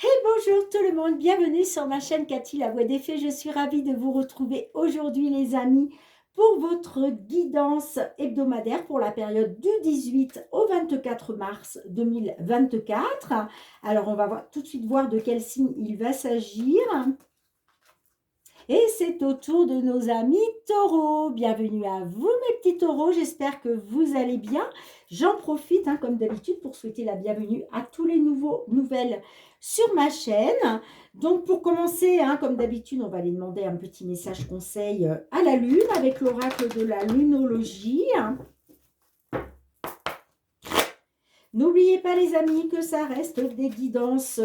Bonjour tout le monde, bienvenue sur ma chaîne Cathy la voix des fées. Je suis ravie de vous retrouver aujourd'hui les amis pour votre guidance hebdomadaire pour la période du 18 au 24 mars 2024. Alors on va tout de suite voir de quel signe il va s'agir. Et c'est au tour de nos amis taureaux. Bienvenue à vous mes petits taureaux, j'espère que vous allez bien. J'en profite comme d'habitude pour souhaiter la bienvenue à tous les nouvelles sur ma chaîne. Donc pour commencer, comme d'habitude, on va aller demander un petit message conseil à la lune avec l'oracle de la lunologie. N'oubliez pas les amis que ça reste des guidances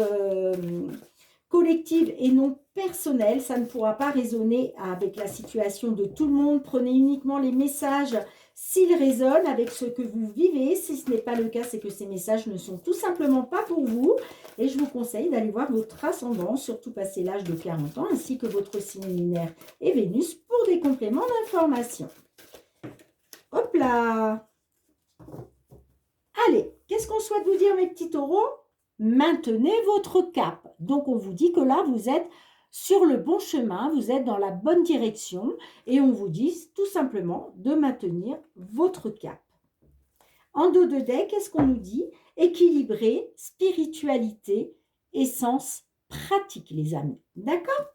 collective et non personnelle, ça ne pourra pas résonner avec la situation de tout le monde. Prenez uniquement les messages s'ils résonnent avec ce que vous vivez. Si ce n'est pas le cas, c'est que ces messages ne sont tout simplement pas pour vous. Et je vous conseille d'aller voir votre ascendant, surtout passé l'âge de 40 ans, ainsi que votre signe lunaire et Vénus pour des compléments d'information. Hop là! Allez, qu'est-ce qu'on souhaite vous dire mes petits taureaux? Maintenez votre cap. Donc, on vous dit que là, vous êtes sur le bon chemin, vous êtes dans la bonne direction et on vous dit tout simplement de maintenir votre cap. En dos de deck, qu'est-ce qu'on nous dit? Équilibré, spiritualité, essence pratique, les amis. D'accord?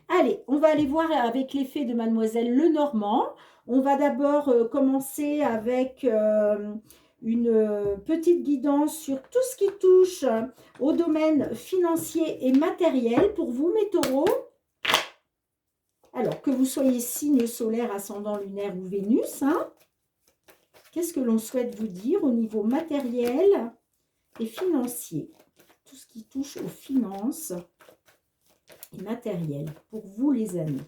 Allez, on va aller voir avec l'effet de Mademoiselle Lenormand. On va d'abord commencer avec une petite guidance sur tout ce qui touche au domaine financier et matériel pour vous, mes taureaux. Alors, que vous soyez signe solaire, ascendant lunaire ou Vénus, qu'est-ce que l'on souhaite vous dire au niveau matériel et financier? Tout ce qui touche aux finances et matériel pour vous, les amis.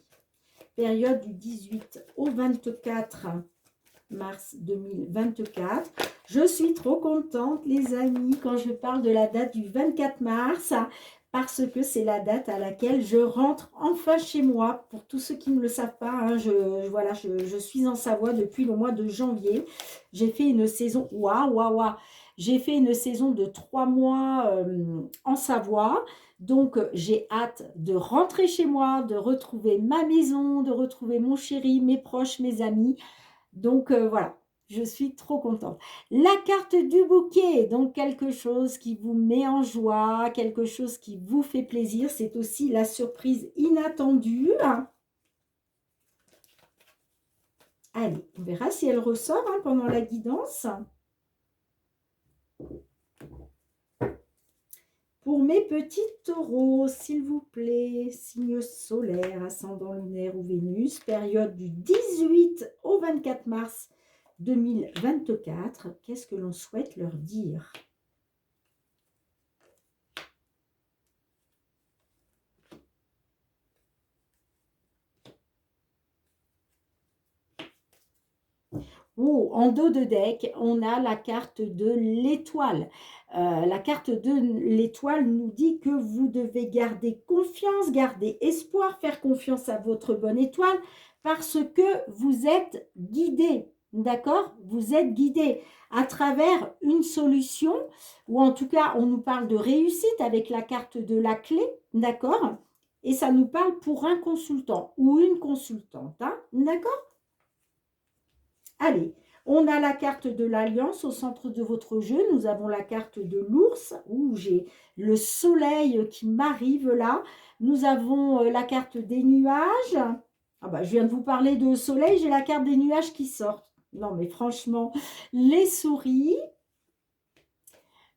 Période du 18 au 24 mars 2024. Je suis trop contente, les amis, quand je parle de la date du 24 mars, parce que c'est la date à laquelle je rentre enfin chez moi. Pour tous ceux qui ne le savent pas, je suis en Savoie depuis le mois de janvier. J'ai fait une saison, j'ai fait une saison de 3 mois en Savoie. Donc, j'ai hâte de rentrer chez moi, de retrouver ma maison, de retrouver mon chéri, mes proches, mes amis. Donc, voilà, je suis trop contente. La carte du bouquet, donc quelque chose qui vous met en joie, quelque chose qui vous fait plaisir. C'est aussi la surprise inattendue. Allez, on verra si elle ressort pendant la guidance. Pour mes petits taureaux, s'il vous plaît, signe solaire, ascendant lunaire ou Vénus, période du 18 au 24 mars 2024, qu'est-ce que l'on souhaite leur dire? Oh, en dos de deck, on a la carte de l'étoile. La carte de l'étoile nous dit que vous devez garder confiance, garder espoir, faire confiance à votre bonne étoile parce que vous êtes guidé, d'accord? Vous êtes guidé à travers une solution ou en tout cas, on nous parle de réussite avec la carte de la clé, d'accord? Et ça nous parle pour un consultant ou une consultante, d'accord? Allez, on a la carte de l'Alliance au centre de votre jeu. Nous avons la carte de l'ours, où j'ai le soleil qui m'arrive là. Nous avons la carte des nuages. Ah bah, je viens de vous parler de soleil, j'ai la carte des nuages qui sortent. Non mais franchement, les souris,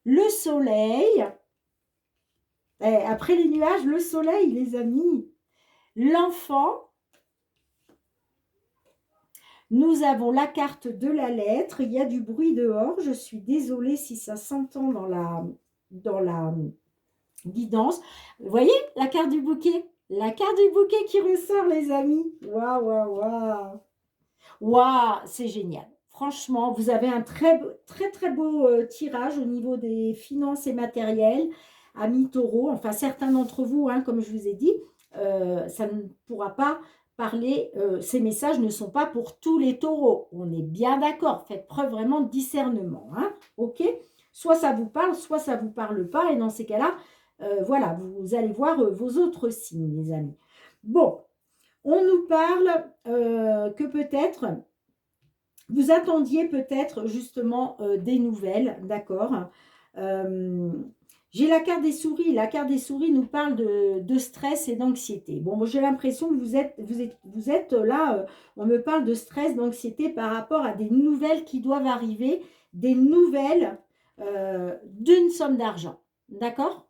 le soleil. Après les nuages, le soleil, les amis. L'enfant. Nous avons la carte de la lettre. Il y a du bruit dehors. Je suis désolée si ça s'entend dans la guidance. Vous voyez la carte du bouquet? La carte du bouquet qui ressort, les amis. Waouh, waouh, waouh. Waouh, c'est génial. Franchement, vous avez un très, très, très beau tirage au niveau des finances et matériels. Amis taureaux, enfin certains d'entre vous, comme je vous ai dit, ça ne pourra pas parler, ces messages ne sont pas pour tous les taureaux. On est bien d'accord, faites preuve vraiment de discernement. Ok? Soit ça vous parle, soit ça ne vous parle pas. Et dans ces cas-là, voilà, vous allez voir vos autres signes, les amis. Bon, on nous parle que peut-être, vous attendiez peut-être justement des nouvelles, d'accord. J'ai la carte des souris. La carte des souris nous parle de stress et d'anxiété. Bon, moi j'ai l'impression que vous êtes là, on me parle de stress, d'anxiété par rapport à des nouvelles qui doivent arriver, des nouvelles d'une somme d'argent. D'accord?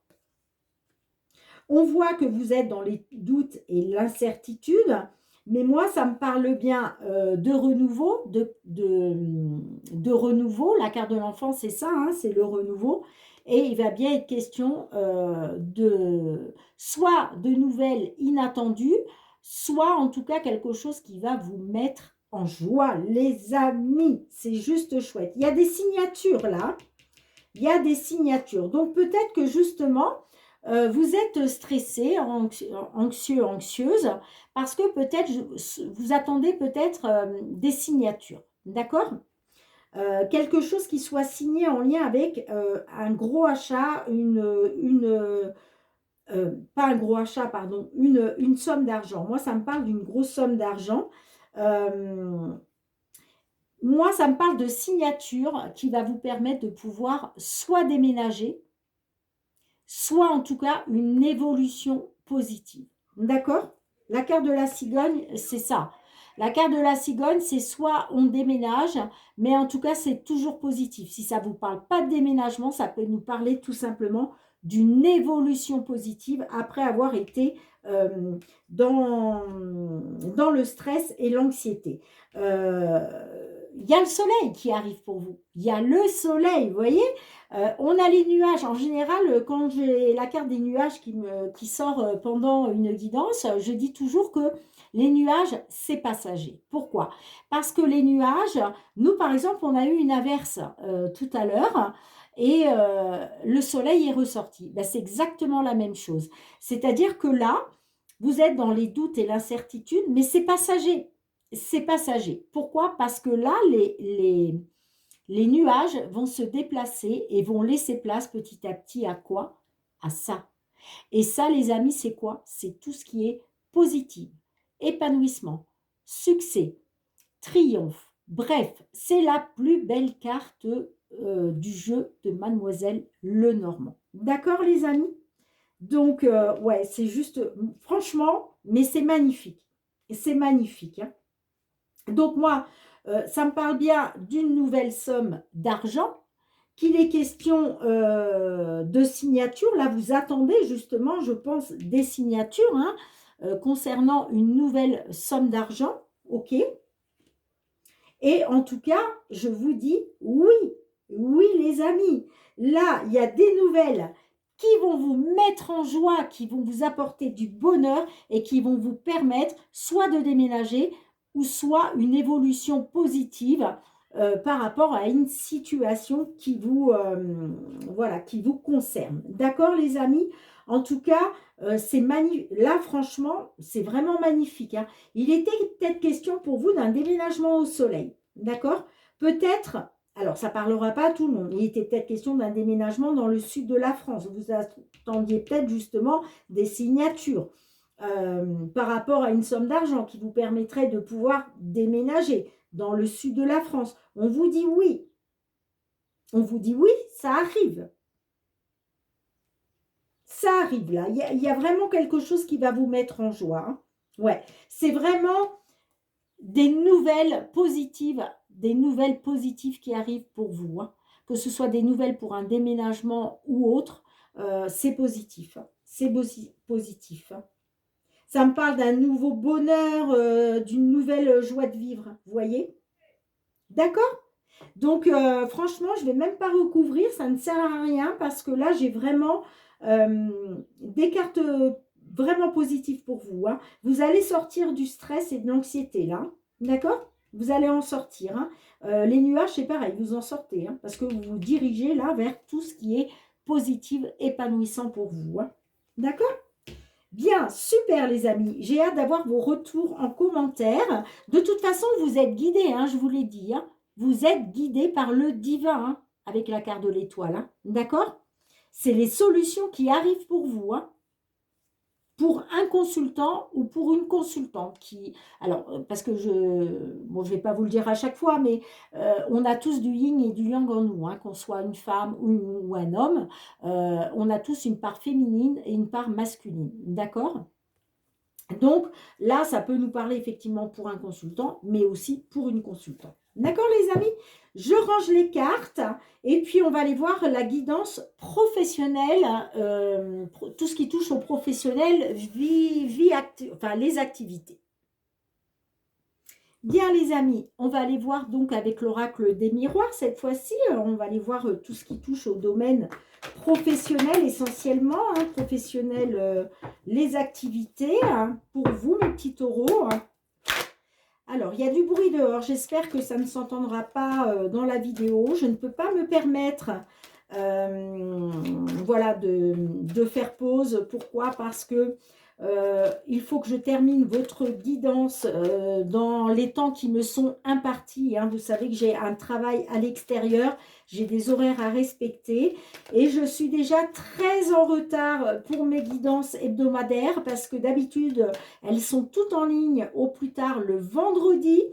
On voit que vous êtes dans les doutes et l'incertitude, mais moi, ça me parle bien de renouveau, de renouveau. La carte de l'enfant, c'est ça, hein, c'est le renouveau. Et il va bien être question de soit de nouvelles inattendues, soit en tout cas quelque chose qui va vous mettre en joie. Les amis, c'est juste chouette. Il y a des signatures là. Il y a des signatures. Donc peut-être que justement, vous êtes stressé, anxieux, anxieuse, parce que peut-être vous attendez peut-être des signatures. D'accord? Quelque chose qui soit signé en lien avec un gros achat, pas un gros achat, pardon, une somme d'argent. Moi, ça me parle d'une grosse somme d'argent. Moi, ça me parle de signature qui va vous permettre de pouvoir soit déménager, soit en tout cas une évolution positive. D'accord? La carte de la cigogne, c'est ça. La carte de la cigogne, c'est soit on déménage, mais en tout cas, c'est toujours positif. Si ça ne vous parle pas de déménagement, ça peut nous parler tout simplement d'une évolution positive après avoir été dans le stress et l'anxiété. Il y a le soleil qui arrive pour vous. Il y a le soleil, vous voyez. On a les nuages. En général, quand j'ai la carte des nuages qui sort pendant une guidance, je dis toujours que les nuages, c'est passager. Pourquoi? Parce que les nuages, nous, par exemple, on a eu une averse tout à l'heure et le soleil est ressorti. Ben, c'est exactement la même chose. C'est-à-dire que là, vous êtes dans les doutes et l'incertitude, mais c'est passager. C'est passager. Pourquoi? Parce que là, les nuages vont se déplacer et vont laisser place petit à petit à quoi? À ça. Et ça, les amis, c'est quoi? C'est tout ce qui est positif, épanouissement, succès, triomphe. Bref, c'est la plus belle carte du jeu de Mademoiselle Lenormand. D'accord, les amis? Donc, ouais, c'est juste, franchement, mais c'est magnifique. C'est magnifique. Hein. Donc, moi, ça me parle bien d'une nouvelle somme d'argent, qu'il est question de signature. Là, vous attendez justement, je pense, des signatures hein, concernant une nouvelle somme d'argent. OK. Et en tout cas, je vous dis oui, oui les amis. Là, il y a des nouvelles qui vont vous mettre en joie, qui vont vous apporter du bonheur et qui vont vous permettre soit de déménager ou soit une évolution positive par rapport à une situation qui vous, voilà, qui vous concerne. D'accord les amis? En tout cas, c'est magnifique. Là, franchement, c'est vraiment magnifique. Hein. Il était peut-être question pour vous d'un déménagement au soleil. D'accord? Peut-être, alors ça ne parlera pas à tout le monde, il était peut-être question d'un déménagement dans le sud de la France. Vous attendiez peut-être justement des signatures par rapport à une somme d'argent qui vous permettrait de pouvoir déménager dans le sud de la France. On vous dit oui. On vous dit oui, ça arrive. Ça arrive là. Il y a vraiment quelque chose qui va vous mettre en joie. Hein. Ouais, c'est vraiment des nouvelles positives qui arrivent pour vous. Hein. Que ce soit des nouvelles pour un déménagement ou autre, c'est positif. Hein. C'est positif. Hein. Ça me parle d'un nouveau bonheur, d'une nouvelle joie de vivre. Vous voyez? D'accord? Donc, franchement, je ne vais même pas recouvrir. Ça ne sert à rien parce que là, j'ai vraiment des cartes vraiment positives pour vous. Hein. Vous allez sortir du stress et de l'anxiété là. D'accord? Vous allez en sortir. Hein. Les nuages, c'est pareil. Vous en sortez. Hein, parce que vous vous dirigez là vers tout ce qui est positif, épanouissant pour vous. Hein. D'accord? Bien, super les amis. J'ai hâte d'avoir vos retours en commentaire. De toute façon, vous êtes guidés, hein, je vous l'ai dit. Hein. Vous êtes guidés par le divin. Hein. avec la carte de l'étoile, hein, d'accord? C'est les solutions qui arrivent pour vous, hein, pour un consultant ou pour une consultante qui... Alors, parce que bon, je ne vais pas vous le dire à chaque fois, mais on a tous du yin et du yang en nous, hein, qu'on soit une femme ou un homme. On a tous une part féminine et une part masculine, d'accord? Donc là, ça peut nous parler effectivement pour un consultant, mais aussi pour une consultante. D'accord les amis? Je range les cartes et puis on va aller voir la guidance professionnelle, tout ce qui touche au professionnel, enfin les activités. Bien les amis, on va aller voir donc avec l'oracle des miroirs cette fois-ci, on va aller voir tout ce qui touche au domaine professionnel essentiellement, hein, professionnel, les activités, hein, pour vous mes petits taureaux. Hein. Alors, il y a du bruit dehors, j'espère que ça ne s'entendra pas dans la vidéo. Je ne peux pas me permettre voilà, de faire pause. Pourquoi? Parce que il faut que je termine votre guidance dans les temps qui me sont impartis. Hein. Vous savez que j'ai un travail à l'extérieur, j'ai des horaires à respecter et je suis déjà très en retard pour mes guidances hebdomadaires parce que d'habitude, elles sont toutes en ligne au plus tard le vendredi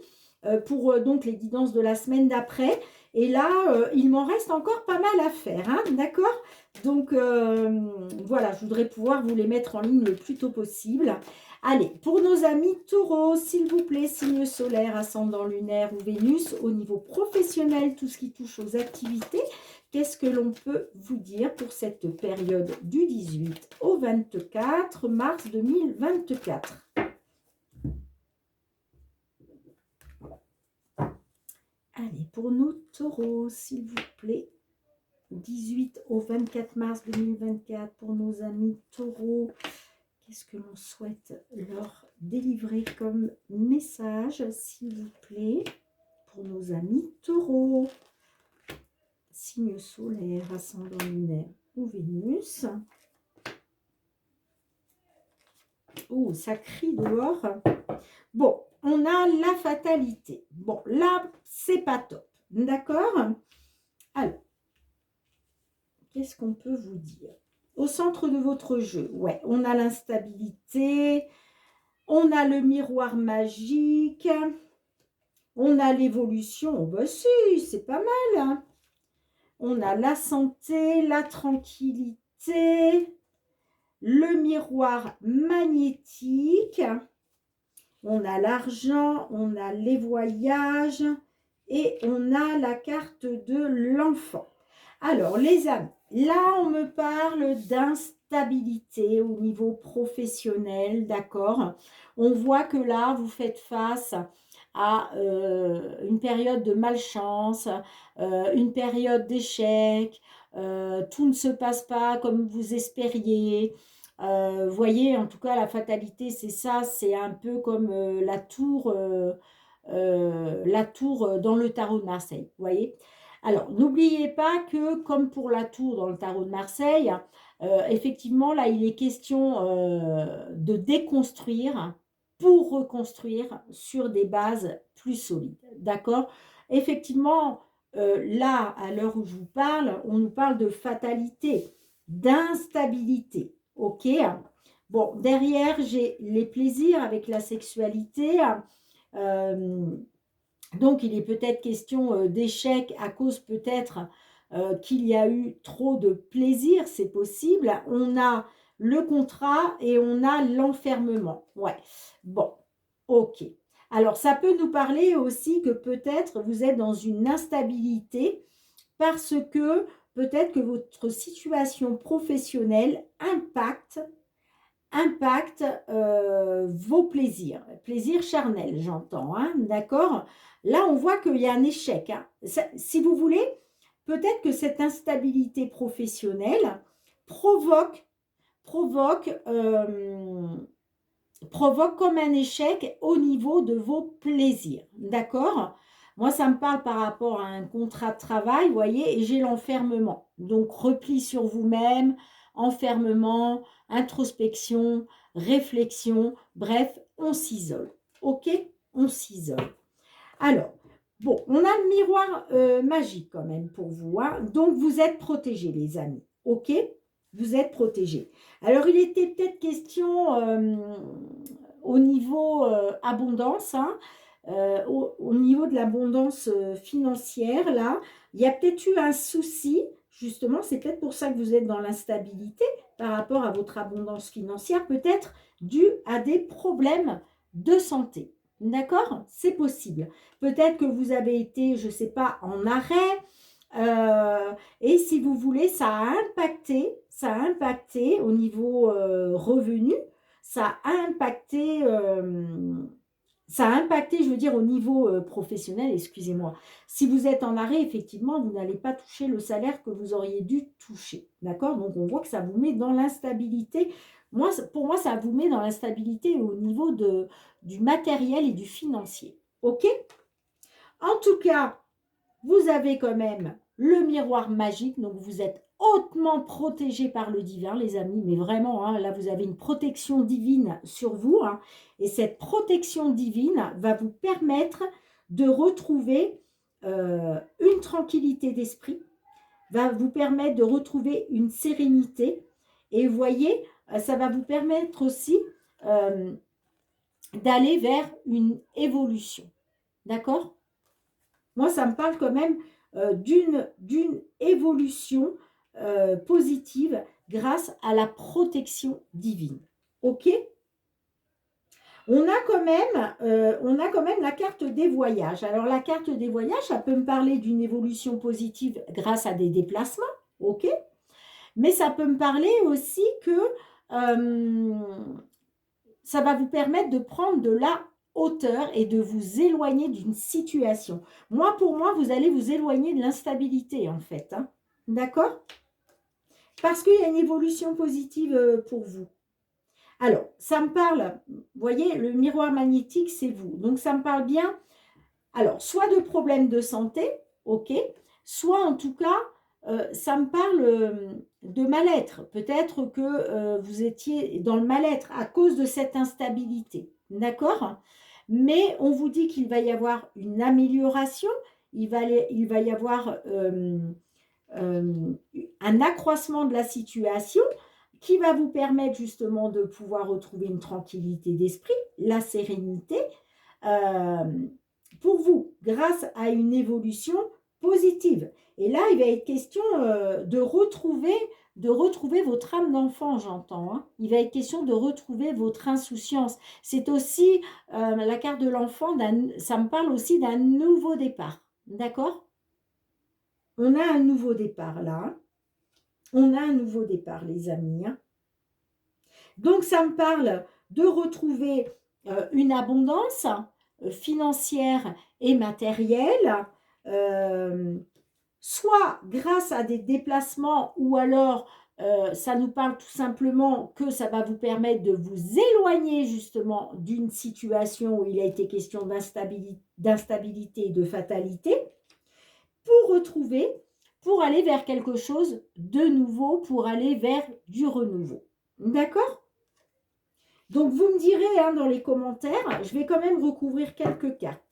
pour donc les guidances de la semaine d'après. Et là, il m'en reste encore pas mal à faire, hein, d'accord? Donc, voilà, je voudrais pouvoir vous les mettre en ligne le plus tôt possible. Allez, pour nos amis taureaux, s'il vous plaît, signe solaire, ascendant lunaire ou Vénus, au niveau professionnel, tout ce qui touche aux activités, qu'est-ce que l'on peut vous dire pour cette période du 18 au 24 mars 2024? Allez, pour nos taureaux, s'il vous plaît, 18 au 24 mars 2024, pour nos amis taureaux, qu'est-ce que l'on souhaite leur délivrer comme message, s'il vous plaît, pour nos amis taureaux, signe solaire, ascendant lunaire ou Vénus. Oh, ça crie dehors. Bon, on a la fatalité. Bon, là, c'est pas top. D'accord? Alors, qu'est-ce qu'on peut vous dire? Au centre de votre jeu, ouais, on a l'instabilité, on a le miroir magique, on a l'évolution. Oh, bah si, c'est pas mal. Hein. On a la santé, la tranquillité, le miroir magnétique. On a l'argent, on a les voyages et on a la carte de l'enfant. Alors, les amis, là, on me parle d'instabilité au niveau professionnel, d'accord? On voit que là, vous faites face à une période de malchance, une période d'échec, tout ne se passe pas comme vous espériez. Voyez, en tout cas, la fatalité, c'est ça, c'est un peu comme la tour dans le tarot de Marseille, vous voyez. Alors, n'oubliez pas que, comme pour la tour dans le tarot de Marseille, effectivement, là, il est question de déconstruire pour reconstruire sur des bases plus solides, d'accord? Effectivement, là, à l'heure où je vous parle, on nous parle de fatalité, d'instabilité. Ok. Bon, derrière, j'ai les plaisirs avec la sexualité. Donc, il est peut-être question d'échec à cause peut-être qu'il y a eu trop de plaisir. C'est possible. On a le contrat et on a l'enfermement. Ouais. Bon, ok. Alors, ça peut nous parler aussi que peut-être vous êtes dans une instabilité parce que peut-être que votre situation professionnelle impacte vos plaisirs charnels, j'entends, hein, d'accord? Là, on voit qu'il y a un échec. Hein. Ça, si vous voulez, peut-être que cette instabilité professionnelle provoque comme un échec au niveau de vos plaisirs, d'accord? Moi, ça me parle par rapport à un contrat de travail, vous voyez, et j'ai l'enfermement. Donc, repli sur vous-même, enfermement, introspection, réflexion, bref, on s'isole. Ok? On s'isole. Alors, Bon, on a le miroir magique quand même pour vous, hein. Donc, vous êtes protégés, les amis. OK? Vous êtes protégés. Alors, il était peut-être question au niveau abondance, hein, au niveau de l'abondance financière, là, il y a peut-être eu un souci, justement, c'est peut-être pour ça que vous êtes dans l'instabilité par rapport à votre abondance financière, peut-être dû à des problèmes de santé. D'accord? C'est possible. Peut-être que vous avez été, je ne sais pas, en arrêt. Et si vous voulez, ça a impacté au niveau revenu, ça a impacté, je veux dire, au niveau professionnel, excusez-moi. Si vous êtes en arrêt, effectivement, vous n'allez pas toucher le salaire que vous auriez dû toucher. D'accord? Donc, on voit que ça vous met dans l'instabilité. Moi, pour moi, ça vous met dans l'instabilité au niveau du matériel et du financier. OK? En tout cas, vous avez quand même le miroir magique, donc vous êtes hautement protégé par le divin, les amis, mais vraiment, hein, là, vous avez une protection divine sur vous, hein, et cette protection divine va vous permettre de retrouver une tranquillité d'esprit, va vous permettre de retrouver une sérénité, et vous voyez, ça va vous permettre aussi euh, d'aller vers une évolution, d'accord? Moi, ça me parle quand même d'une évolution positive grâce à la protection divine. OK? On a quand même la carte des voyages. Alors, la carte des voyages, ça peut me parler d'une évolution positive grâce à des déplacements. OK? Mais ça peut me parler aussi que ça va vous permettre de prendre de la hauteur et de vous éloigner d'une situation. Pour moi, vous allez vous éloigner de l'instabilité, en fait. Hein. D'accord? Parce qu'il y a une évolution positive pour vous. Alors, ça me parle, vous voyez, le miroir magnétique, c'est vous. Donc, ça me parle bien, alors, soit de problèmes de santé, ok, soit en tout cas, ça me parle de mal-être. Peut-être que vous étiez dans le mal-être à cause de cette instabilité. D'accord? Mais on vous dit qu'il va y avoir une amélioration, il va y avoir un accroissement de la situation qui va vous permettre justement de pouvoir retrouver une tranquillité d'esprit, la sérénité, pour vous, grâce à une évolution positive. Et là, il va être question de retrouver votre âme d'enfant, j'entends. Hein. Il va être question de retrouver votre insouciance. C'est aussi la carte de l'enfant, ça me parle aussi d'un nouveau départ. D'accord? On a un nouveau départ là. Hein. On a un nouveau départ, les amis. Hein. Donc, ça me parle de retrouver une abondance financière et matérielle, soit grâce à des déplacements ou alors ça nous parle tout simplement que ça va vous permettre de vous éloigner justement d'une situation où il a été question d'instabilité et de fatalité pour aller vers quelque chose de nouveau, pour aller vers du renouveau. D'accord ? Donc, vous me direz hein, dans les commentaires, je vais quand même recouvrir quelques cartes.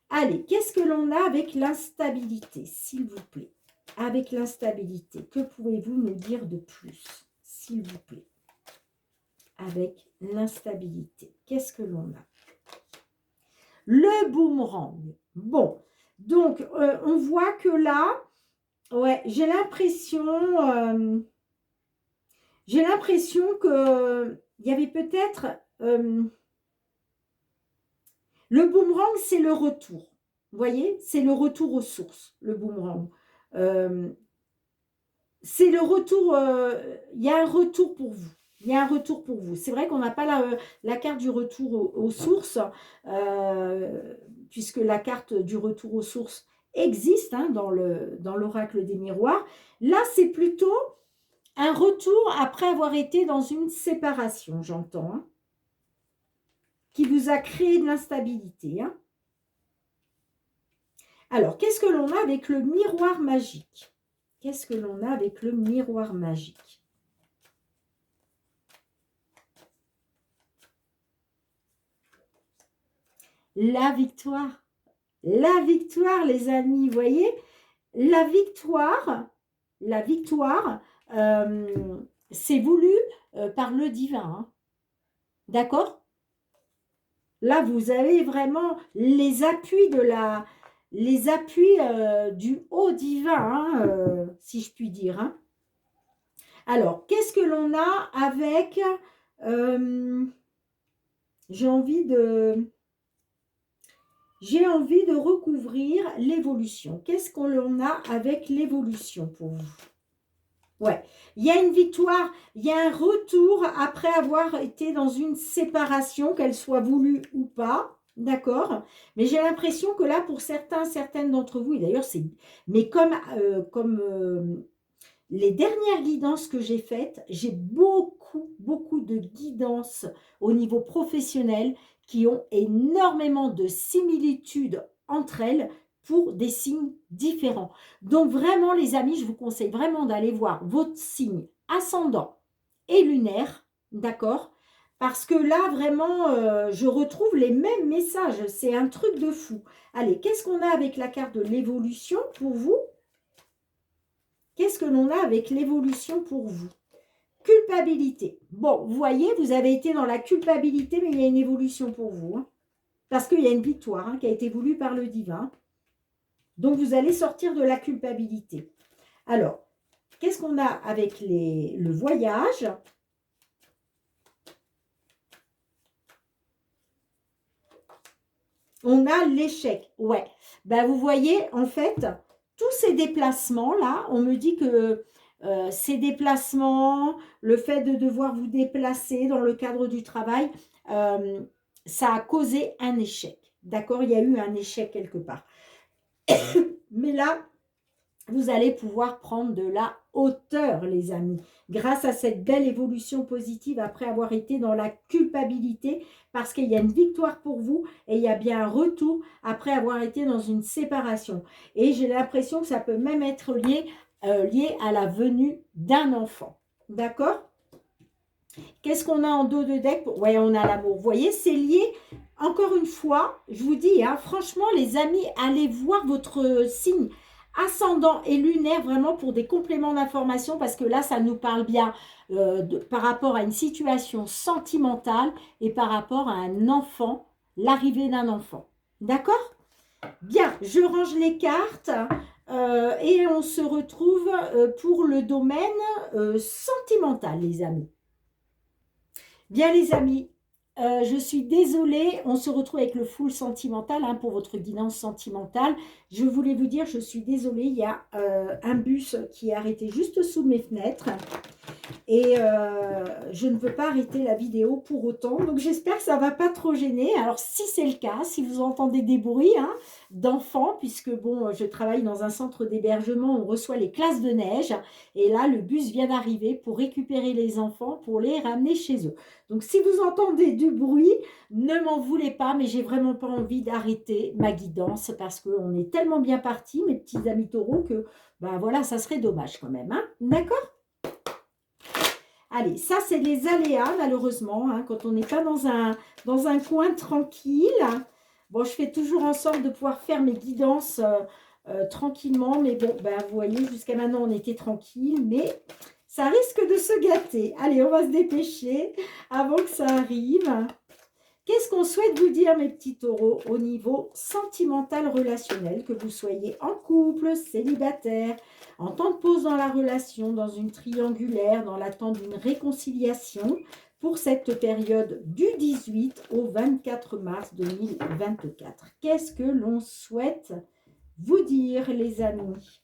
Allez, qu'est-ce que l'on a avec l'instabilité, s'il vous plaît? Avec l'instabilité, que pouvez-vous nous dire de plus, s'il vous plaît? Avec l'instabilité, qu'est-ce que l'on a? Le boomerang. Bon, donc, on voit que là, ouais, j'ai l'impression que il y avait peut-être... le boomerang, c'est le retour. Vous voyez, c'est le retour aux sources, le boomerang. C'est le retour, il y a un retour pour vous. Il y a un retour pour vous. C'est vrai qu'on n'a pas la carte du retour aux sources, puisque la carte du retour aux sources existe hein, dans l'oracle des miroirs. Là, c'est plutôt un retour après avoir été dans une séparation, j'entends, hein, qui vous a créé de l'instabilité. Hein. Alors, qu'est-ce que l'on a avec le miroir magique? Qu'est-ce que l'on a avec le miroir magique? La victoire. La victoire, les amis, vous voyez, la victoire, c'est voulu par le divin. Hein. D'accord? Là, vous avez vraiment les appuis du haut divin, hein, si je puis dire. Hein. Alors, qu'est-ce que l'on a avec... j'ai envie de recouvrir l'évolution. Qu'est-ce qu'on a avec l'évolution pour vous? Ouais, il y a une victoire, il y a un retour après avoir été dans une séparation, qu'elle soit voulue ou pas, d'accord? Mais j'ai l'impression que là, pour certaines d'entre vous, et d'ailleurs, mais comme les dernières guidances que j'ai faites, j'ai beaucoup de guidances au niveau professionnel qui ont énormément de similitudes entre elles pour des signes différents. Donc vraiment, les amis, je vous conseille vraiment d'aller voir votre signe ascendant et lunaire, d'accord? Parce que là, vraiment, je retrouve les mêmes messages. C'est un truc de fou. Allez, qu'est-ce qu'on a avec la carte de l'évolution pour vous? Qu'est-ce que l'on a avec l'évolution pour vous? Culpabilité. Bon, vous voyez, vous avez été dans la culpabilité, mais il y a une évolution pour vous. Hein, parce qu'il y a une victoire hein, qui a été voulue par le divin. Donc, vous allez sortir de la culpabilité. Alors, qu'est-ce qu'on a avec le voyage? On a l'échec. Ouais. Ben, vous voyez, en fait, tous ces déplacements-là, on me dit que ces déplacements, le fait de devoir vous déplacer dans le cadre du travail, ça a causé un échec. D'accord? Il y a eu un échec quelque part. Mais là, vous allez pouvoir prendre de la hauteur, les amis, grâce à cette belle évolution positive après avoir été dans la culpabilité, parce qu'il y a une victoire pour vous et il y a bien un retour après avoir été dans une séparation. Et j'ai l'impression que ça peut même être lié à la venue d'un enfant. D'accord? Qu'est-ce qu'on a en dos de deck? Ouais, on a l'amour. Vous voyez, c'est lié, encore une fois, je vous dis, hein, franchement, les amis, allez voir votre signe ascendant et lunaire vraiment pour des compléments d'information parce que là, ça nous parle bien par rapport à une situation sentimentale et par rapport à un enfant, l'arrivée d'un enfant. D'accord? Bien, je range les cartes et on se retrouve pour le domaine sentimental, les amis. Bien les amis, je suis désolée, on se retrouve avec le full sentimental hein, pour votre guidance sentimentale. Je voulais vous dire, je suis désolée, il y a un bus qui est arrêté juste sous mes fenêtres et je ne veux pas arrêter la vidéo pour autant. Donc j'espère que ça ne va pas trop gêner. Alors si c'est le cas, si vous entendez des bruits hein, d'enfants, puisque bon, je travaille dans un centre d'hébergement, on reçoit les classes de neige et là le bus vient d'arriver pour récupérer les enfants, pour les ramener chez eux. Donc si vous entendez du bruit, ne m'en voulez pas, mais j'ai vraiment pas envie d'arrêter ma guidance parce qu'on est tellement bien partis, mes petits amis taureaux, que ben voilà, ça serait dommage quand même. Hein. D'accord? Allez, ça, c'est les aléas, malheureusement, hein, quand on n'est pas dans un coin tranquille. Bon, je fais toujours en sorte de pouvoir faire mes guidances tranquillement, mais bon, ben, vous voyez, jusqu'à maintenant, on était tranquille, mais ça risque de se gâter. Allez, on va se dépêcher avant que ça arrive. Qu'est-ce qu'on souhaite vous dire, mes petits taureaux, au niveau sentimental relationnel, que vous soyez en couple, célibataire, en temps de pause dans la relation, dans une triangulaire, dans l'attente d'une réconciliation, pour cette période du 18 au 24 mars 2024. Qu'est-ce que l'on souhaite vous dire, les amis?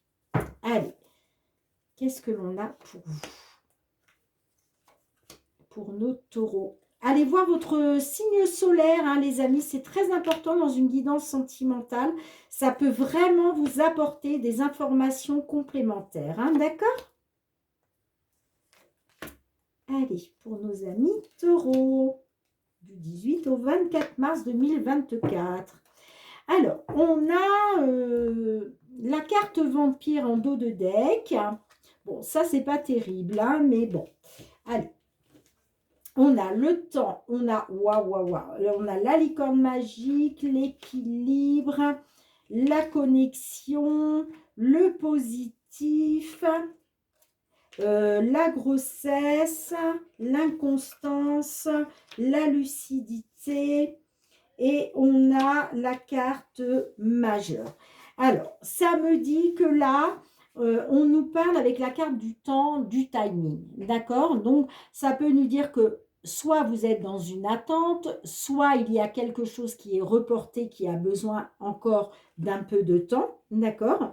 Allez, qu'est-ce que l'on a pour vous? Pour nos taureaux. Allez voir votre signe solaire, hein, les amis, c'est très important dans une guidance sentimentale. Ça peut vraiment vous apporter des informations complémentaires, hein, d'accord? Allez, pour nos amis taureaux, du 18 au 24 mars 2024. Alors, on a la carte vampire en dos de deck. Bon, ça, c'est pas terrible, hein, mais bon. Allez. On a le temps, on a on a la licorne magique, l'équilibre, la connexion, le positif, la grossesse, l'inconstance, la lucidité et on a la carte majeure. Alors, ça me dit que là, on nous parle avec la carte du temps, du timing, d'accord? Donc, ça peut nous dire que soit vous êtes dans une attente, soit il y a quelque chose qui est reporté, qui a besoin encore d'un peu de temps, d'accord?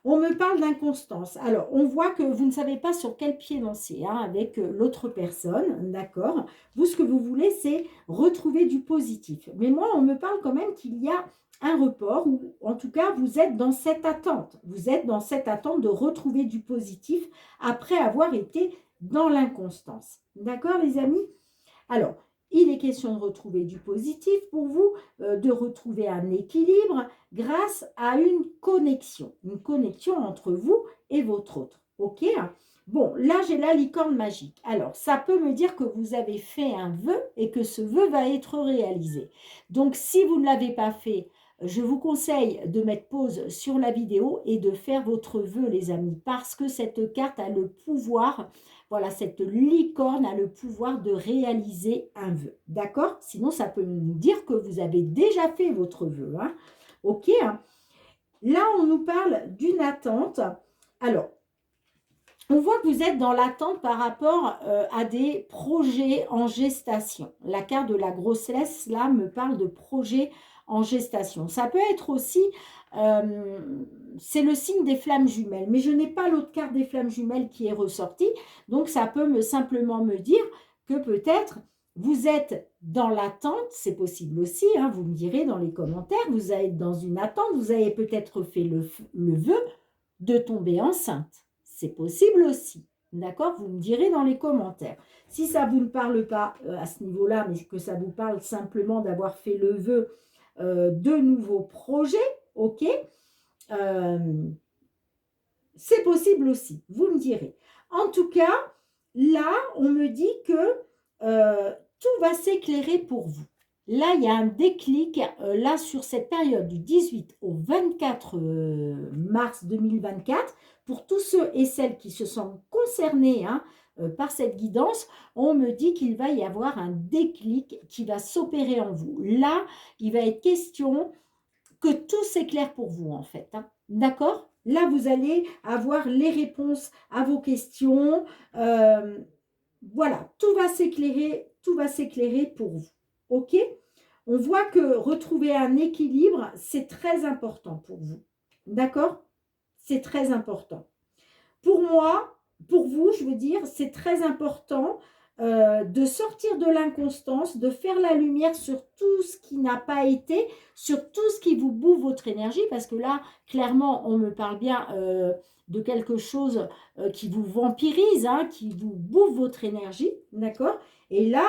On me parle d'inconstance. Alors, on voit que vous ne savez pas sur quel pied danser hein, avec l'autre personne, d'accord? Vous, ce que vous voulez, c'est retrouver du positif. Mais moi, on me parle quand même qu'il y a un report, ou en tout cas, vous êtes dans cette attente. Vous êtes dans cette attente de retrouver du positif après avoir été dans l'inconstance. D'accord, les amis? Alors, il est question de retrouver du positif pour vous, de retrouver un équilibre grâce à une connexion entre vous et votre autre. OK? Bon, là, j'ai la licorne magique. Alors, ça peut me dire que vous avez fait un vœu et que ce vœu va être réalisé. Donc, si vous ne l'avez pas fait, je vous conseille de mettre pause sur la vidéo et de faire votre vœu, les amis, parce que cette carte a le pouvoir, voilà, cette licorne a le pouvoir de réaliser un vœu. D'accord? Sinon, ça peut nous dire que vous avez déjà fait votre vœu. Hein? OK? Là, on nous parle d'une attente. Alors, on voit que vous êtes dans l'attente par rapport à des projets en gestation. La carte de la grossesse, là, me parle de projets en gestation. Ça peut être aussi, c'est le signe des flammes jumelles, mais je n'ai pas l'autre carte des flammes jumelles qui est ressortie, donc ça peut simplement me dire que peut-être vous êtes dans l'attente, c'est possible aussi, hein, vous me direz dans les commentaires, vous êtes dans une attente, vous avez peut-être fait le vœu de tomber enceinte. C'est possible aussi. D'accord? Vous me direz dans les commentaires. Si ça ne vous parle pas à ce niveau-là, mais que ça vous parle simplement d'avoir fait le vœu de nouveaux projets, ok, c'est possible aussi. Vous me direz. En tout cas, là, on me dit que tout va s'éclairer pour vous. Là, il y a un déclic, là, sur cette période du 18 au 24 mars 2024, pour tous ceux et celles qui se sentent concernés hein, par cette guidance, on me dit qu'il va y avoir un déclic qui va s'opérer en vous. Là, il va être question que tout s'éclaire pour vous, en fait. Hein. D'accord? Là, vous allez avoir les réponses à vos questions. Voilà, tout va s'éclairer pour vous. OK? On voit que retrouver un équilibre, c'est très important pour vous. D'accord? C'est très important. Pour moi, pour vous, je veux dire, c'est très important de sortir de l'inconstance, de faire la lumière sur tout ce qui n'a pas été, sur tout ce qui vous bouffe votre énergie, parce que là, clairement, on me parle bien de quelque chose qui vous vampirise, hein, qui vous bouffe votre énergie, d'accord? Et là,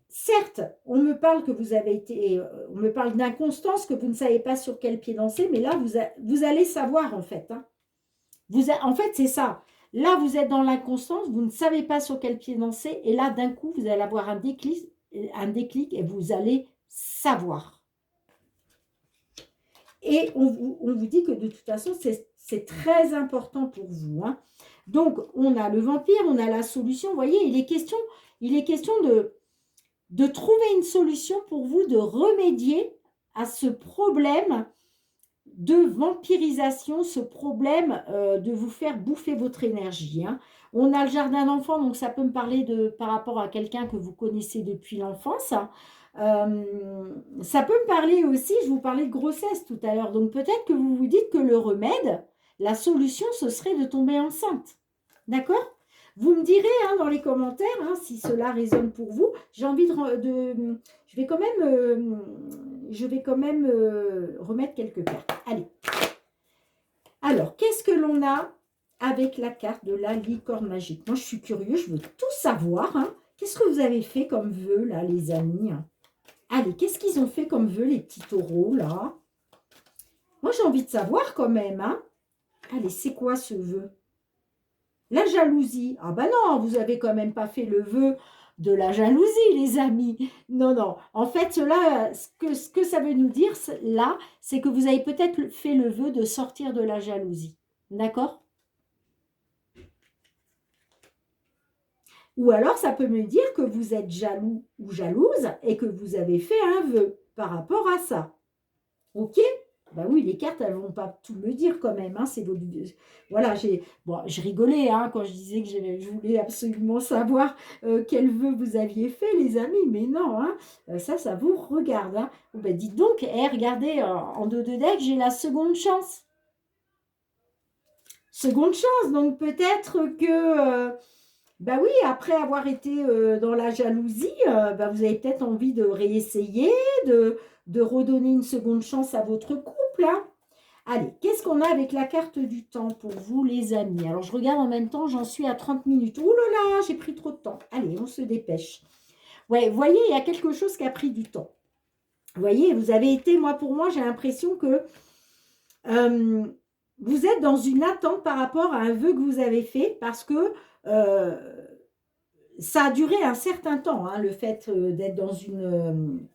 certes, on me parle que vous avez été, on me parle d'inconstance, que vous ne savez pas sur quel pied danser, mais là, vous allez savoir en fait. Hein. En fait, c'est ça. Là, vous êtes dans l'inconstance, vous ne savez pas sur quel pied danser, et là, d'un coup, vous allez avoir un déclic et vous allez savoir. Et on vous dit que de toute façon, c'est très important pour vous. Hein. Donc, on a le vampire, on a la solution. Vous voyez, il est question de trouver une solution pour vous, de remédier à ce problème de vampirisation, ce problème de vous faire bouffer votre énergie. Hein. On a le jardin d'enfants, donc ça peut me parler par rapport à quelqu'un que vous connaissez depuis l'enfance. Ça peut me parler aussi, je vous parlais de grossesse tout à l'heure, donc peut-être que vous vous dites que le remède, la solution, ce serait de tomber enceinte. D'accord ? Vous me direz hein, dans les commentaires hein, si cela résonne pour vous. J'ai envie je vais quand même remettre quelques cartes. Allez. Alors, qu'est-ce que l'on a avec la carte de la licorne magique? Moi, je suis curieuse, je veux tout savoir. Hein. Qu'est-ce que vous avez fait comme vœu, là, les amis? Allez, qu'est-ce qu'ils ont fait comme vœu, les petits taureaux, là? Moi, j'ai envie de savoir quand même. Hein. Allez, c'est quoi ce vœu? La jalousie. Ah ben non, vous n'avez quand même pas fait le vœu de la jalousie, les amis. Non, non. En fait, cela, ce que ça veut nous dire, là, c'est que vous avez peut-être fait le vœu de sortir de la jalousie. D'accord? Ou alors, ça peut me dire que vous êtes jaloux ou jalouse et que vous avez fait un vœu par rapport à ça. Ok? Ben oui, les cartes, elles ne vont pas tout me dire quand même. Hein, c'est votre... Voilà, je rigolais hein, quand je disais que je voulais absolument savoir quel vœu vous aviez fait, les amis. Mais non, hein, ça vous regarde. Hein. Oh, ben dites donc, regardez, en dos de deck, j'ai la seconde chance. Seconde chance, donc peut-être que... bah oui, après avoir été dans la jalousie, vous avez peut-être envie de réessayer, de redonner une seconde chance à votre couple. Hein. Allez, qu'est-ce qu'on a avec la carte du temps pour vous, les amis? Alors, je regarde en même temps, j'en suis à 30 minutes. Oh là là, j'ai pris trop de temps. Allez, on se dépêche. Ouais, vous voyez, il y a quelque chose qui a pris du temps. Vous voyez, vous avez été, pour moi, j'ai l'impression que vous êtes dans une attente par rapport à un vœu que vous avez fait parce que ça a duré un certain temps, hein, le fait d'être dans une...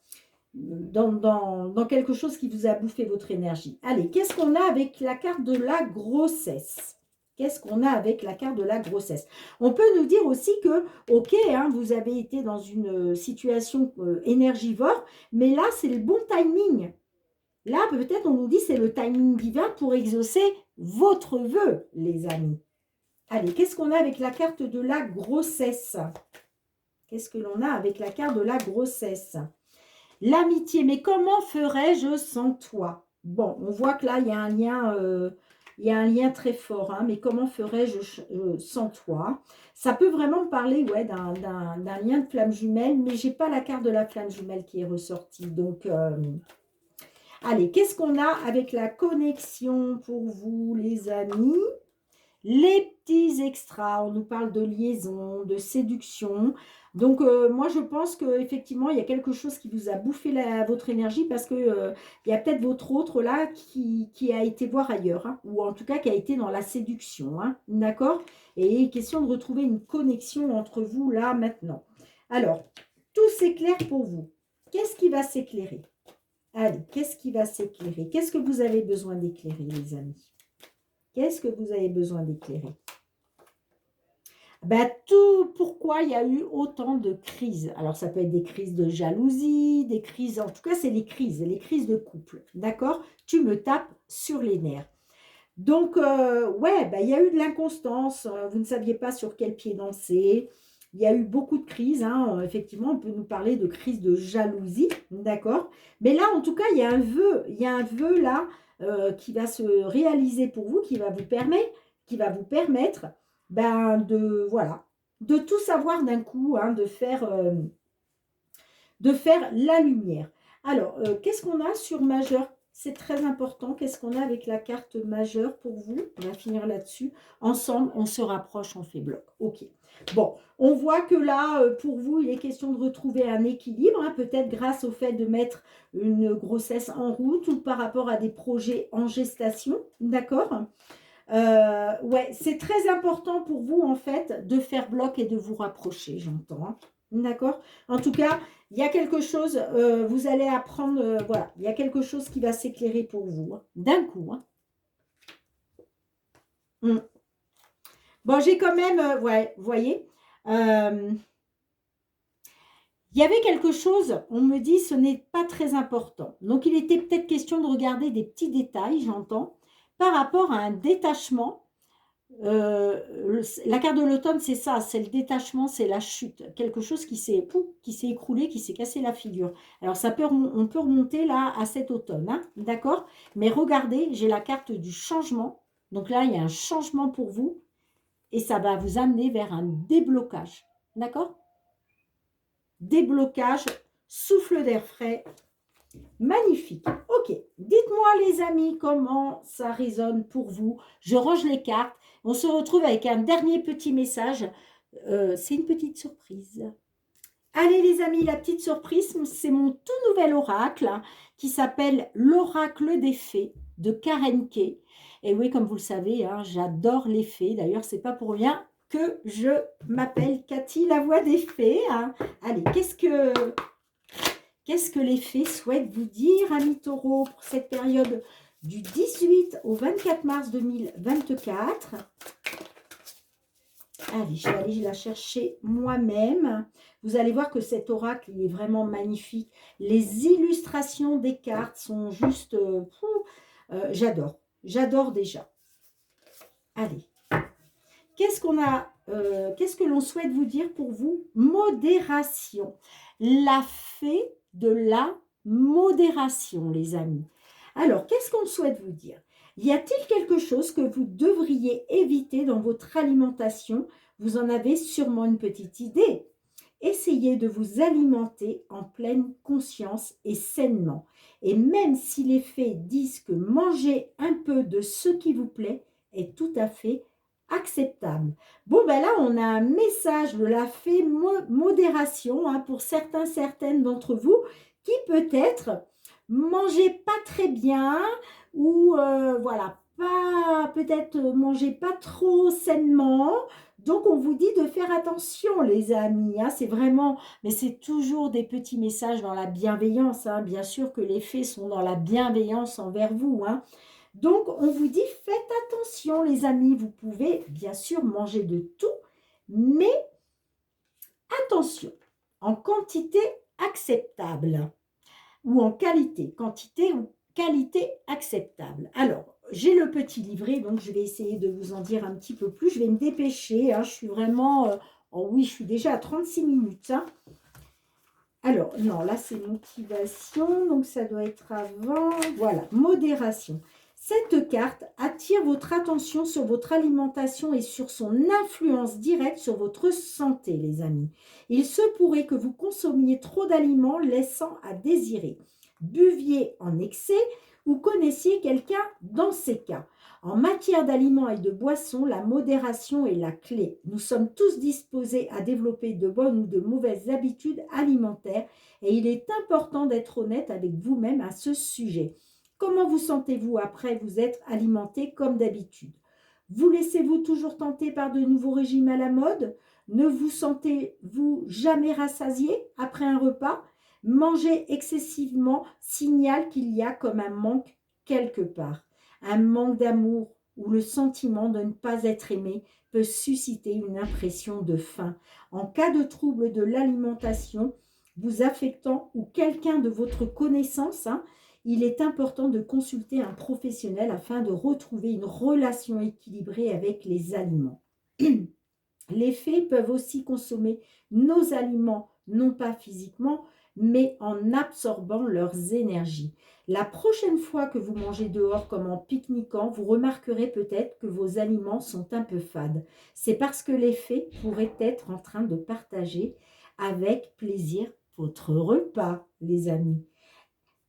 dans quelque chose qui vous a bouffé votre énergie. Allez, qu'est-ce qu'on a avec la carte de la grossesse? Qu'est-ce qu'on a avec la carte de la grossesse? On peut nous dire aussi que, ok, hein, vous avez été dans une situation énergivore, mais là, c'est le bon timing. Là, peut-être, on nous dit c'est le timing divin pour exaucer votre vœu, les amis. Allez, qu'est-ce qu'on a avec la carte de la grossesse? Qu'est-ce que l'on a avec la carte de la grossesse? L'amitié, mais comment ferais-je sans toi? Bon, on voit que là, il y a un lien très fort, hein, mais comment ferais-je sans toi? Ça peut vraiment parler ouais, d'un lien de flamme jumelle, mais je n'ai pas la carte de la flamme jumelle qui est ressortie. Donc, allez, qu'est-ce qu'on a avec la connexion pour vous, les amis? Les petits extras, on nous parle de liaison, de séduction. Donc, moi, je pense qu'effectivement, il y a quelque chose qui vous a bouffé votre énergie parce que il y a peut-être votre autre là qui a été voir ailleurs, hein, ou en tout cas qui a été dans la séduction. Hein, d'accord? Et question de retrouver une connexion entre vous là maintenant. Alors, tout s'éclaire pour vous. Qu'est-ce qui va s'éclairer? Allez, qu'est-ce qui va s'éclairer? Qu'est-ce que vous avez besoin d'éclairer, les amis? Qu'est-ce que vous avez besoin d'éclairer? Tout, pourquoi il y a eu autant de crises? Alors, ça peut être des crises de jalousie, des crises, en tout cas, c'est les crises de couple, d'accord? Tu me tapes sur les nerfs. Donc, ouais, il y a eu de l'inconstance, vous ne saviez pas sur quel pied danser, il y a eu beaucoup de crises, hein. Effectivement, on peut nous parler de crise de jalousie, d'accord? Mais là, en tout cas, il y a un vœu là, qui va se réaliser pour vous, qui va vous permettre de tout savoir d'un coup, hein, de faire la lumière. Alors, qu'est-ce qu'on a sur majeur? C'est très important. Qu'est-ce qu'on a avec la carte majeure pour vous? On va finir là-dessus. Ensemble, on se rapproche, on fait bloc. Ok. Bon, on voit que là, pour vous, il est question de retrouver un équilibre, hein, peut-être grâce au fait de mettre une grossesse en route ou par rapport à des projets en gestation. D'accord? Ouais, c'est très important pour vous, en fait, de faire bloc et de vous rapprocher, j'entends. Hein. D'accord? En tout cas, il y a quelque chose, vous allez apprendre, voilà, il y a quelque chose qui va s'éclairer pour vous, hein, d'un coup. Hein. Bon, j'ai quand même, ouais, vous voyez, il y avait quelque chose, on me dit, ce n'est pas très important. Donc, il était peut-être question de regarder des petits détails, j'entends, par rapport à un détachement. La carte de l'automne, c'est ça, c'est le détachement, c'est la chute. Quelque chose qui s'est écroulé, qui s'est cassé la figure. Alors, on peut remonter là à cet automne, hein, d'accord? Mais regardez, j'ai la carte du changement. Donc là, il y a un changement pour vous et ça va vous amener vers un déblocage, d'accord? Déblocage, souffle d'air frais, magnifique. Ok, dites-moi les amis comment ça résonne pour vous. Je range les cartes. On se retrouve avec un dernier petit message. C'est une petite surprise. Allez les amis, la petite surprise, c'est mon tout nouvel oracle hein, qui s'appelle l'oracle des fées de Karen Kay. Et oui, comme vous le savez, hein, j'adore les fées. D'ailleurs, c'est pas pour rien que je m'appelle Cathy, la voix des fées. Hein. Allez, qu'est-ce que les fées souhaitent vous dire, amis taureaux, pour cette période du 18 au 24 mars 2024? Allez, je vais aller la chercher moi-même. Vous allez voir que cet oracle, il est vraiment magnifique. Les illustrations des cartes sont juste... j'adore. J'adore déjà. Allez. Qu'est-ce que l'on souhaite vous dire pour vous? Modération. La fée de la modération, les amis. Alors, qu'est-ce qu'on souhaite vous dire? Y a-t-il quelque chose que vous devriez éviter dans votre alimentation? Vous en avez sûrement une petite idée. Essayez de vous alimenter en pleine conscience et sainement. Et même si les fées disent que manger un peu de ce qui vous plaît est tout à fait acceptable. Bon, ben là, on a un message de la fée modération hein, pour certaines d'entre vous qui peut-être mangez pas très bien ou voilà, peut-être mangez pas trop sainement. Donc, on vous dit de faire attention, les amis. Hein, c'est vraiment, mais c'est toujours des petits messages dans la bienveillance. Hein, bien sûr que les fées sont dans la bienveillance envers vous. Hein. Donc, on vous dit, faites attention, les amis. Vous pouvez, bien sûr, manger de tout, mais attention, en quantité acceptable ou en quantité ou qualité acceptable. Alors, j'ai le petit livret, donc je vais essayer de vous en dire un petit peu plus. Je vais me dépêcher, hein, je suis vraiment... oh oui, je suis déjà à 36 minutes. Hein. Alors, non, là, c'est motivation, donc ça doit être avant. Voilà, modération. Cette carte attire votre attention sur votre alimentation et sur son influence directe sur votre santé, les amis. Il se pourrait que vous consommiez trop d'aliments laissant à désirer. Buviez en excès ou connaissiez quelqu'un dans ces cas. En matière d'aliments et de boissons, la modération est la clé. Nous sommes tous disposés à développer de bonnes ou de mauvaises habitudes alimentaires et il est important d'être honnête avec vous-même à ce sujet. Comment vous sentez-vous après vous être alimenté comme d'habitude? Vous laissez-vous toujours tenter par de nouveaux régimes à la mode? Ne vous sentez-vous jamais rassasié après un repas? Manger excessivement signale qu'il y a comme un manque quelque part. Un manque d'amour ou le sentiment de ne pas être aimé peut susciter une impression de faim. En cas de trouble de l'alimentation, vous affectant ou quelqu'un de votre connaissance, hein, il est important de consulter un professionnel afin de retrouver une relation équilibrée avec les aliments. Les fées peuvent aussi consommer nos aliments, non pas physiquement, mais en absorbant leurs énergies. La prochaine fois que vous mangez dehors comme en pique-niquant, vous remarquerez peut-être que vos aliments sont un peu fades. C'est parce que les fées pourraient être en train de partager avec plaisir votre repas, les amis.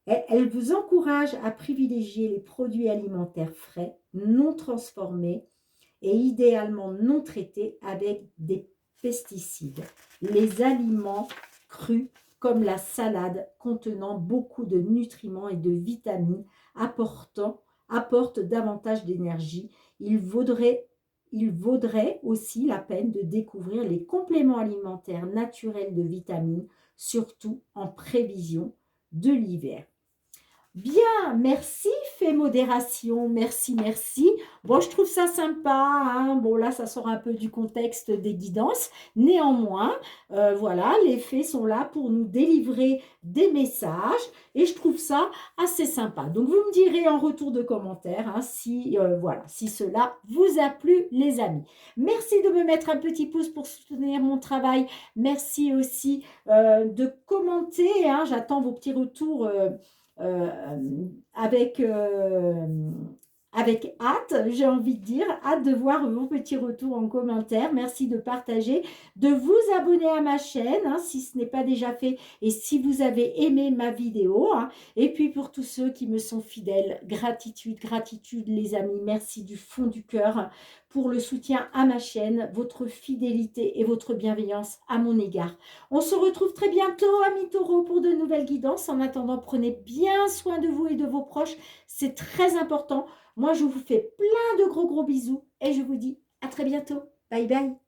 Elle vous encourage à privilégier les produits alimentaires frais, non transformés et idéalement non traités avec des pesticides. Les aliments crus comme la salade contenant beaucoup de nutriments et de vitamines apportent davantage d'énergie. Il vaudrait aussi la peine de découvrir les compléments alimentaires naturels de vitamines, surtout en prévision de l'hiver. Bien, merci, fée modération, merci, merci. Bon, je trouve ça sympa, hein. Bon, là, ça sort un peu du contexte des guidances. Néanmoins, voilà, les fées sont là pour nous délivrer des messages et je trouve ça assez sympa. Donc, vous me direz en retour de commentaire hein, si, voilà, si cela vous a plu, les amis. Merci de me mettre un petit pouce pour soutenir mon travail. Merci aussi de commenter. Hein, j'attends vos petits retours. Avec hâte, j'ai envie de dire, hâte de voir vos petits retours en commentaire. Merci de partager, de vous abonner à ma chaîne hein, si ce n'est pas déjà fait et si vous avez aimé ma vidéo. Hein. Et puis pour tous ceux qui me sont fidèles, gratitude, gratitude les amis, merci du fond du cœur pour le soutien à ma chaîne, votre fidélité et votre bienveillance à mon égard. On se retrouve très bientôt, amis taureaux, pour de nouvelles guidances. En attendant, prenez bien soin de vous et de vos proches. C'est très important. Moi, je vous fais plein de gros bisous et je vous dis à très bientôt. Bye bye.